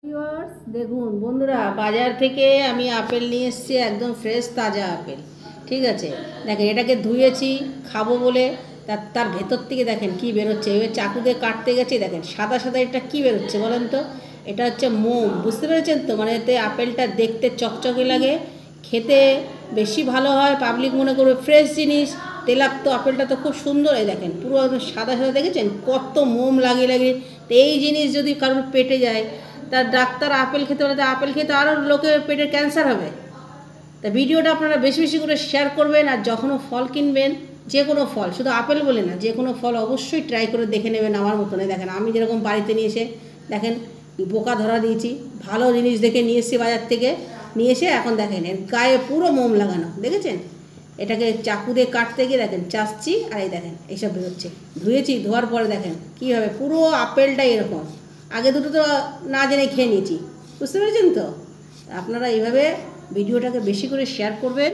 Viewers দেখুন বন্ধুরা, বাজার থেকে আমি আপেল নিয়ে এসেছি, একদম ফ্রেশ তাজা আপেল। ঠিক আছে, দেখেন এটাকে ধুয়েছি খাবো বলে। তার ভেতর থেকে দেখেন কি বেরোচ্ছে। এবার চাকু দিয়ে কাটতে গেছি, দেখেন সাদা সাদা এটা কি বেরোচ্ছে বলেন তো। এটা হচ্ছে মোম, বুঝতে পেরেছেন তো? মানে এতে আপেলটা দেখতে চকচকে লাগে, খেতে বেশি ভালো হয়। পাবলিক মনে করবে ফ্রেশ জিনিস, তেলাক্ত আপেলটা তো খুব সুন্দর। এই দেখেন পুরো একদম সাদা সাদা, দেখেছেন কত মোম লাগিয়ে লাগিয়ে। তো এই জিনিস যদি কারোর পেটে যায়, তার ডাক্তার আপেল খেতে বলে, আপেল খেতে আরও লোকের পেটের ক্যান্সার হবে। তা ভিডিওটা আপনারা বেশি বেশি করে শেয়ার করবেন। আর যখনও ফল কিনবেন, যে কোনো ফল, শুধু আপেল বলে না, যে কোনো ফল অবশ্যই ট্রাই করে দেখে নেবেন আমার মতনে। দেখেন আমি যেরকম বাড়িতে নিয়ে এসে দেখেন বোকা ধরা দিয়েছি, ভালো জিনিস দেখে নিয়ে এসেছি বাজার থেকে, নিয়ে এসে এখন দেখেন এর গায়ে পুরো মোম লাগানো, দেখেছেন? এটাকে চাকু দিয়ে কাটতে গিয়ে দেখেন চাচ্ছি, আর এই দেখেন এইসব বেরোচ্ছে। ধুয়েছি, ধোয়ার পরে দেখেন কীভাবে পুরো আপেলটাই এরকম। আগে দুটো তো না জেনে খেয়ে নিয়েছি, বুঝতে পেরেছেন তো? আপনারা এইভাবে ভিডিওটাকে বেশি করে শেয়ার করবেন।